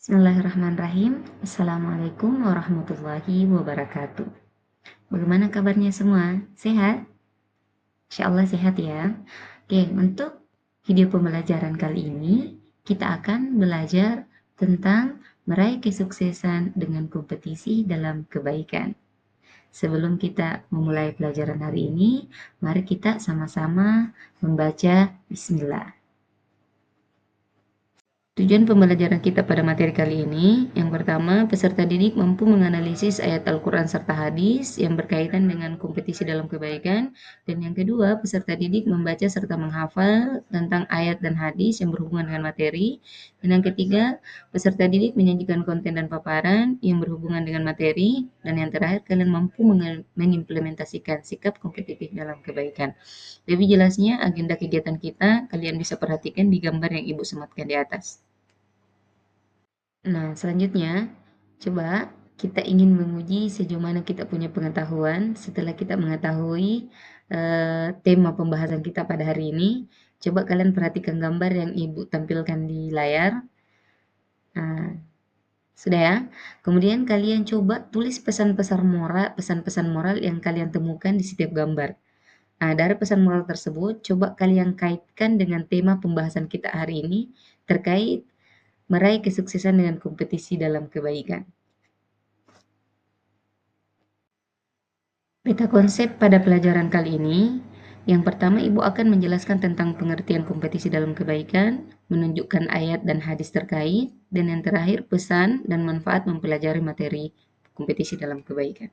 Bismillahirrahmanirrahim. Assalamualaikum warahmatullahi wabarakatuh. Bagaimana kabarnya semua? Sehat? Insya Allah sehat ya. Oke, untuk video pembelajaran kali ini, kita akan belajar tentang meraih kesuksesan dengan kompetisi dalam kebaikan. Sebelum kita memulai pelajaran hari ini, mari kita sama-sama membaca Bismillah. Tujuan pembelajaran kita pada materi kali ini, yang pertama, peserta didik mampu menganalisis ayat Al-Quran serta hadis yang berkaitan dengan kompetisi dalam kebaikan. Dan yang kedua, peserta didik membaca serta menghafal tentang ayat dan hadis yang berhubungan dengan materi. Dan yang ketiga, peserta didik menyajikan konten dan paparan yang berhubungan dengan materi. Dan yang terakhir, kalian mampu mengimplementasikan sikap kompetitif dalam kebaikan. Lebih jelasnya, agenda kegiatan kita kalian bisa perhatikan di gambar yang Ibu sematkan di atas. Nah, selanjutnya, coba kita ingin menguji sejauh mana kita punya pengetahuan setelah kita mengetahui tema pembahasan kita pada hari ini. Coba kalian perhatikan gambar yang Ibu tampilkan di layar. Nah, sudah ya? Kemudian kalian coba tulis pesan-pesan moral yang kalian temukan di setiap gambar. Nah, dari pesan moral tersebut, coba kalian kaitkan dengan tema pembahasan kita hari ini terkait meraih kesuksesan dengan kompetisi dalam kebaikan. Peta konsep pada pelajaran kali ini, yang pertama Ibu akan menjelaskan tentang pengertian kompetisi dalam kebaikan, menunjukkan ayat dan hadis terkait, dan yang terakhir pesan dan manfaat mempelajari materi kompetisi dalam kebaikan.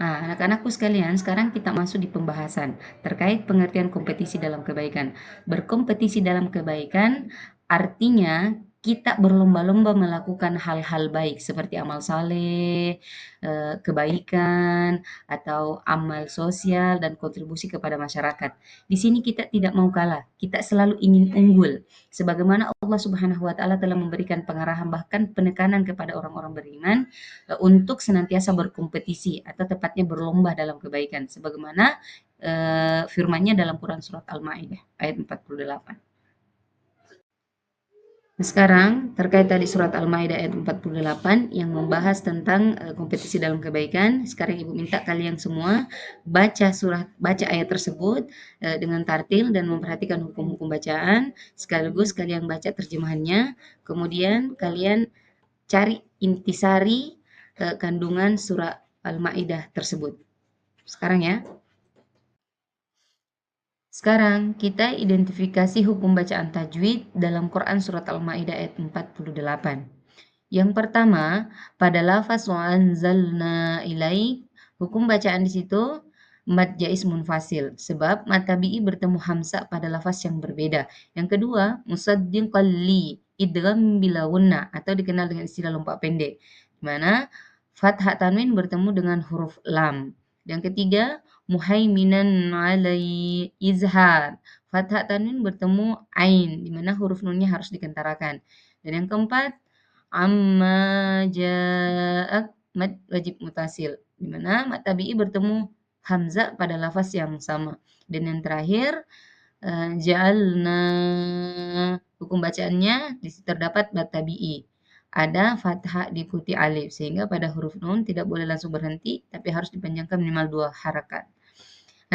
Nah, anak-anakku sekalian, sekarang kita masuk di pembahasan terkait pengertian kompetisi dalam kebaikan. Berkompetisi dalam kebaikan artinya kita berlomba-lomba melakukan hal-hal baik seperti amal saleh, kebaikan, atau amal sosial dan kontribusi kepada masyarakat. Di sini kita tidak mau kalah, kita selalu ingin unggul. Sebagaimana Allah Subhanahu wa taala telah memberikan pengarahan bahkan penekanan kepada orang-orang beriman untuk senantiasa berkompetisi atau tepatnya berlomba dalam kebaikan sebagaimana firman-Nya dalam Quran surat Al-Maidah ayat 48. Sekarang terkait tadi surat Al-Maidah ayat 48 yang membahas tentang kompetisi dalam kebaikan. Sekarang Ibu minta kalian semua baca ayat tersebut dengan tartil dan memperhatikan hukum-hukum bacaan, sekaligus kalian baca terjemahannya. Kemudian kalian cari intisari kandungan surah Al-Maidah tersebut. Sekarang ya. Sekarang kita identifikasi hukum bacaan tajwid dalam Quran surat Al-Maidah ayat 48. Yang pertama, pada lafaz wa anzalna ilaik, hukum bacaan di situ mad jaiz munfasil sebab mad tabi'i bertemu hamzah pada lafaz yang berbeda. Yang kedua, musaddiqan li idgham bilawunna atau dikenal dengan istilah lompat pendek, di mana fathah tanwin bertemu dengan huruf lam. Yang ketiga, muhaiminan alai izhar. Fathah tanwin bertemu ain, di mana huruf nunnya harus dikentarakan. Dan yang keempat, amma ja'ak mad wajib mutasil, di mana mad tabi'i bertemu hamzah pada lafaz yang sama. Dan yang terakhir, ja'alna, hukum bacaannya di situ terdapat mad tabi'i. Ada fathah di putih alif, sehingga pada huruf nun tidak boleh langsung berhenti, tapi harus dipanjangkan minimal 2 harakat.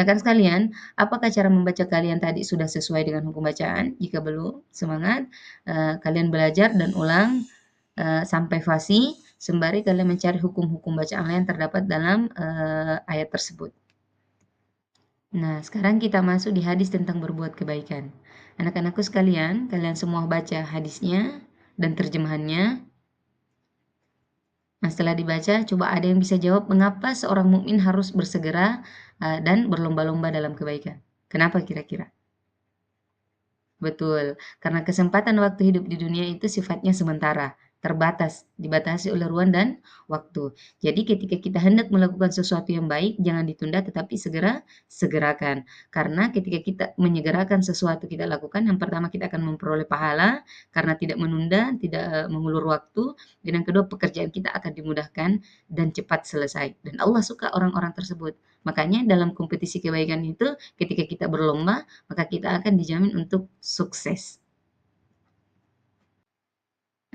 Nah kan sekalian, apakah cara membaca kalian tadi sudah sesuai dengan hukum bacaan? Jika belum, semangat, kalian belajar dan ulang sampai fasih, sembari kalian mencari hukum-hukum bacaan lain terdapat dalam ayat tersebut. Nah, sekarang kita masuk di hadis tentang berbuat kebaikan. Anak-anakku sekalian, kalian semua baca hadisnya dan terjemahannya. Nah, setelah dibaca, coba ada yang bisa jawab mengapa seorang mukmin harus bersegera dan berlomba-lomba dalam kebaikan. Kenapa kira-kira? Betul, karena kesempatan waktu hidup di dunia itu sifatnya sementara, terbatas, dibatasi oleh ruang dan waktu. Jadi ketika kita hendak melakukan sesuatu yang baik, jangan ditunda tetapi segerakan. Karena ketika kita menyegerakan sesuatu kita lakukan, yang pertama kita akan memperoleh pahala karena tidak menunda, tidak mengulur waktu, dan yang kedua pekerjaan kita akan dimudahkan dan cepat selesai. Dan Allah suka orang-orang tersebut. Makanya dalam kompetisi kebaikan itu ketika kita berlomba, maka kita akan dijamin untuk sukses.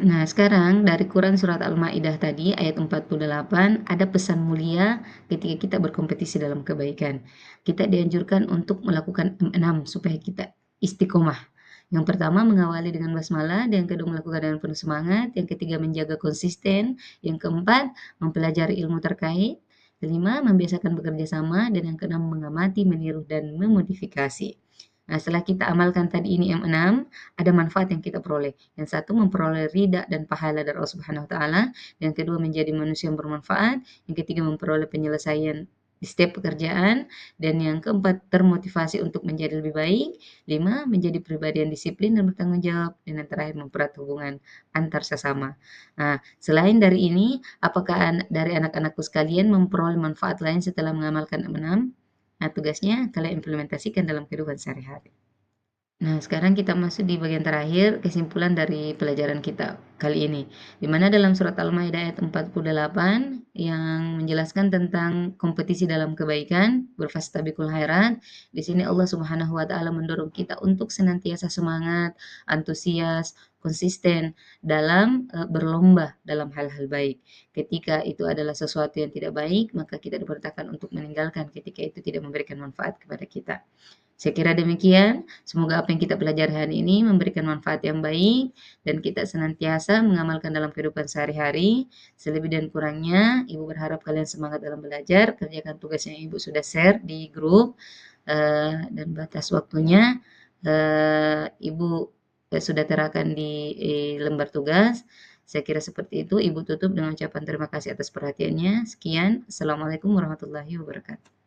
Nah, sekarang dari Quran surat Al-Maidah tadi ayat 48 ada pesan mulia ketika kita berkompetisi dalam kebaikan. Kita dianjurkan untuk melakukan 6 supaya kita istiqomah. Yang pertama mengawali dengan basmalah, yang kedua melakukan dengan penuh semangat, yang ketiga menjaga konsisten, yang keempat mempelajari ilmu terkait, kelima membiasakan bekerja sama, dan yang keenam mengamati, meniru, dan memodifikasi. Nah, setelah kita amalkan tadi ini M6, ada manfaat yang kita peroleh. Yang satu memperoleh ridha dan pahala dari Allah Subhanahu wa taala, yang kedua menjadi manusia yang bermanfaat, yang ketiga memperoleh penyelesaian di setiap pekerjaan, dan yang keempat termotivasi untuk menjadi lebih baik, lima menjadi pribadi yang disiplin dan bertanggung jawab, dan yang terakhir mempererat hubungan antar sesama. Nah, selain dari ini, apakah dari anak-anakku sekalian memperoleh manfaat lain setelah mengamalkan M6? Nah, tugasnya kalian implementasikan dalam kehidupan sehari-hari. Nah, sekarang kita masuk di bagian terakhir, kesimpulan dari pelajaran kita kali ini. Di mana dalam surat Al-Maidah ayat 48 yang menjelaskan tentang kompetisi dalam kebaikan, berfastabiqul khairat. Di sini Allah Subhanahu wa taala mendorong kita untuk senantiasa semangat, antusias, konsisten dalam berlomba dalam hal-hal baik. Ketika itu adalah sesuatu yang tidak baik, maka kita diperintahkan untuk meninggalkan ketika itu tidak memberikan manfaat kepada kita. Saya kira demikian. Semoga apa yang kita pelajari hari ini memberikan manfaat yang baik dan kita senantiasa mengamalkan dalam kehidupan sehari-hari. Selebih dan kurangnya, Ibu berharap kalian semangat dalam belajar, kerjakan tugas yang Ibu sudah share di grup, dan batas waktunya Ibu sudah terakan di lembar tugas. Saya kira seperti itu. Ibu tutup dengan ucapan terima kasih atas perhatiannya. Sekian. Assalamualaikum warahmatullahi wabarakatuh.